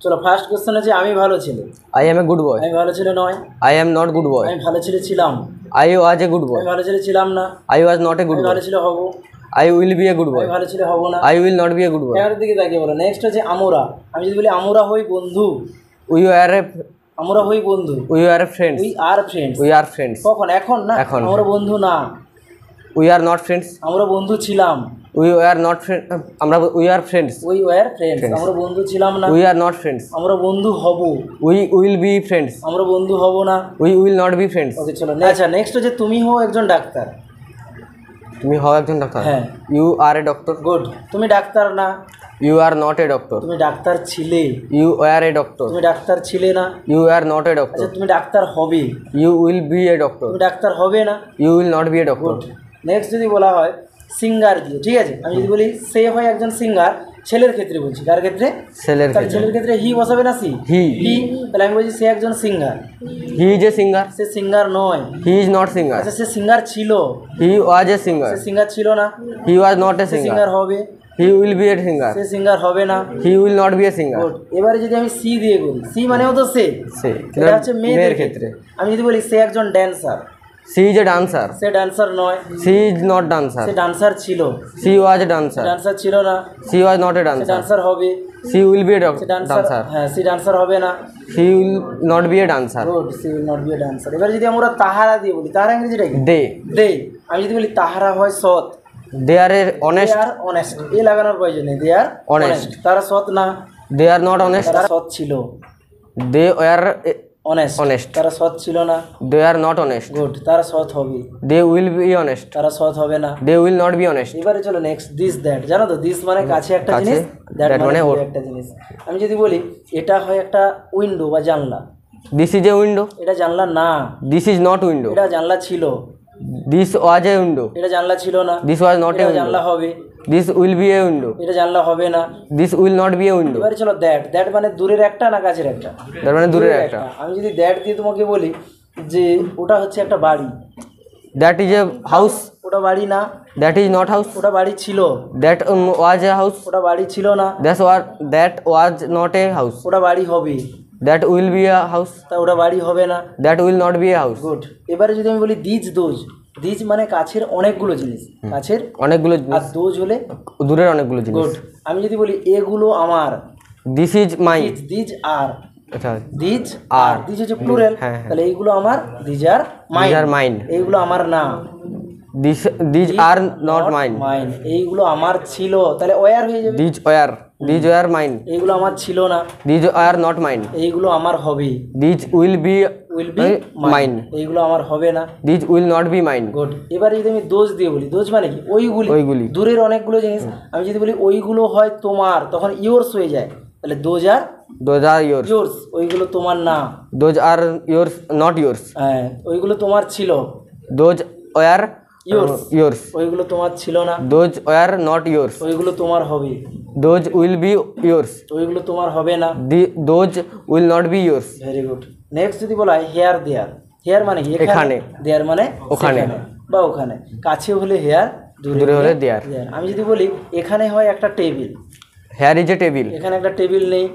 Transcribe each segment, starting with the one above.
চলো first question আছে আমি ভালো ছেলে। I am a good boy. আমি ভালো ছেলে নয়। I am not good boy. আমি ভালো ছেলে ছিলাম। I was a good boy. আমি ভালো ছেলে ছিলাম না। I was not a good আমি boy. ভালো ছেলে হব। I will be a good আমি boy. ভালো ছেলে হব না। I will not be a good boy. এর দিকে তাকিয়ে বলো। নেক্সট হচ্ছে আমরা। আমি যদি বলি আমরা হই বন্ধু, We are a আমরা হই বন্ধু, we are friends. We are friends. We are friends. কখন? এখন না, এখন। আমরা বন্ধু না, We are not friends. আমরা বন্ধু ছিলাম। We are not friends. We are friends. We were friends. আমরা বন্ধু ছিলাম না। We are not friends. আমরা বন্ধু হব। We will be friends. আমরা বন্ধু হব না। We will not be friends. ওকে চলো। আচ্ছা নেক্সট হচ্ছে তুমি হও একজন ডাক্তার। তুমি হও একজন ডাক্তার। হ্যাঁ। You are a doctor. Good. তুমি ডাক্তার না। You are not a doctor. তুমি ডাক্তার ছিলে। You are a doctor. তুমি ডাক্তার ছিলে না। You are not a আচ্ছা doctor. তুমি ডাক্তার হবে। You will be a doctor. তুমি ডাক্তার হবে না। You will not be a doctor. Good. Next যদি বলা হয় সিঙ্গার দিয়ে, ঠিক আছে, আমি যদি বলি সে হয় একজন সিঙ্গার, ছেলের ক্ষেত্রে বলছি, কার ক্ষেত্রে? ছেলের তাহলে ক্ষেত্রে ছেলের ক্ষেত্রে হি বসাবে না সি? He. হি। তাহলে আমি বলছি সে একজন singer. He is a singer. Say singer নয়। He is not singer. আচ্ছা সে সিঙ্গার ছিল। He was a singer. Say singer ছিল না। He was not a say singer singer. হবে। He will be a singer. Say singer হবে না। He will not be a singer. Good. এবারে যদি আমি সি দিয়ে বলি, সি মানেও তো সে, সে এটা হচ্ছে মেয়েদের মেয়ের ক্ষেত্রে। ক্ষেত্রে। আমি যদি বলি সে একজন dancer, She is a dancer. Say dancer নয়। She is not say dancer. Dancer ছিল। She was a dancer. Dancer ছিল না। She was not a say dancer. Dancer হবে। She will be a say dancer, dancer. হ্যাঁ সে dancer হবে না। She will not be a dancer. Good. She will not be a dancer. এবার যদি আমরা তাহারা দিয়ে বলি, তাহারা ইংরেজিটা কি? They. দে। আমি যদি বলি তাহারা হয় সৎ। They are a honest. They are honest. এ লাগানোর প্রয়োজন নেই। দে আর Honest. তারা সৎ না। They are not honest. তারা সৎ ছিল। They are honest. honest. তারা সৎ ছিল না। They are not honest. Good. তারা সৎ হবে। They will be honest. তারা সৎ হবে না। They will not be honest. এবারে চলো নেক্সট দিস দ্যাট। জানো তো দিস মানে কাছে একটা কাছে, জিনিস, দ্যাট that মানে মানে দূরে ওর। একটা জিনিস। আমি যদি বলি এটা হয় একটা উইন্ডো বা জানলা, This is a window. এটা জানলা না। This is not window. এটা জানলা ছিল। This was a window. এটা জানলা ছিল না। This was not a এটা জানলা window. হবে। This will be a window. এটা জানলা হবে না। This will not be a window. এবারে চলো দ্যাট। দ্যাট মানে দূরের একটা না কাছের একটা? তার মানে দূরের একটা। আমি যদি দ্যাট দিয়ে তোমাকে বলি যে ওটা হচ্ছে একটা বাড়ি, That is a house. ওটা বাড়ি না। That is not house. ওটা বাড়ি ছিল। That was a house. ওটা বাড়ি ছিল না। That was not a house. ওটা বাড়ি হবে। That will be a house. তা ওটা বাড়ি হবে না। That will not be a house. Good. এবারে যদি আমি বলি দিজ দোজ, দিজ মানে কাছের অনেকগুলো জিনিস, কাছের, অনেকগুলো আর দোজ হলে দূরের অনেকগুলো জিনিস। গুড। আমি যদি বলি এগুলো আমার, This is mine. These, these are, আচ্ছা, দিজ আর, আর। দিজ হচ্ছে প্লুরাল। হ্যাঁ, হ্যাঁ। তাহলে এইগুলো আমার, these are mine. These are mine. এইগুলো আমার না। These are not mine. Mine. এইগুলো আমার ছিল, তাহলে ওয়ার হয়ে যাবে। These were mine. এইগুলো আমার ছিল না। These are not mine. এইগুলো আমার হবে। These will be will be mine. এইগুলো আমার হবে না। These will not be mine. Good. এবারে যদি আমি দোজ দিয়ে বলি, দোজ মানে কি? ওইগুলি, ওইগুলি। দূরের অনেকগুলো জিনিস। আমি যদি বলি ওইগুলো হয় তোমার, তখন ইয়োর্স হয়ে যায়। তাহলে those are Those are yours. Yours, ওইগুলো তোমার না। Those are yours, not yours. হ্যাঁ, ওইগুলো তোমার ছিল। Those were Yours. yours. ওইগুলো তোমার ছিল না। Those were not yours. ওইগুলো তোমার হবে। Those will be yours. ওইগুলো তোমার হবে না। Those will not be yours. Very good. Next যদি বলা হয় হেয়ার দেয়ার। হেয়ার মানে কি? এখানে। দেয়ার মানে ওখানে। সেখানে বা ওখানে। কাছে হলে হেয়ার, দূরে হলে দেয়ার। আমি যদি বলি এখানে হয় একটা table, Here is a table. এখানে একটা টেবিল নেই।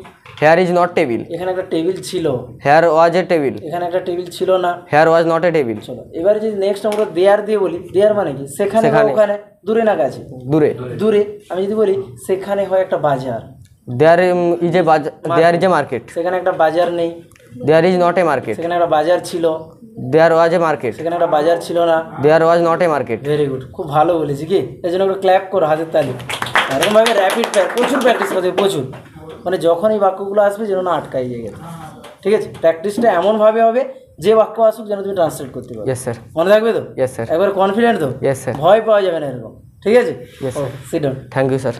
Here is not table. এখানে একটা টেবিল ছিল। Here was a table. এখানে একটা টেবিল ছিল না। Here was not a table. চলো এবারে যদি নেক্সট আমরা দেয়ার দিয়ে বলি, দেয়ার মানে কি? সেখানে বা সেখানে। ওখানে, দূরে না কাছে? দূরে। দূরে। আমি যদি বলি সেখানে হয় একটা বাজার, There is a there is a market. সেখানে একটা বাজার নেই। There is not a market. সেখানে একটা বাজার ছিল। There was a market. সেখানে একটা বাজার ছিল না। There was not a market. Very good. খুব ভালো বলেছি কি? এই জন্য আমরা ক্ল্যাপ করো, হাতের তালি। এরকমভাবে র্যাপিড প্রচুর প্র্যাকটিস করতে হবে, প্রচুর। মানে যখন এই বাক্যগুলো আসবে যেন না আটকাই যায় গেলে। ঠিক আছে? প্র্যাকটিসটা এমনভাবে হবে যে বাক্য আসুক যেন তুমি ট্রান্সলেট করতে পারো। Yes sir. মনে থাকবে তো? Yes sir. একবার কনফিডেন্ট তো? Yes sir. ভয় পাওয়া যাবে না এরকম। ঠিক আছে? Yes sir. Sit down. Thank you sir.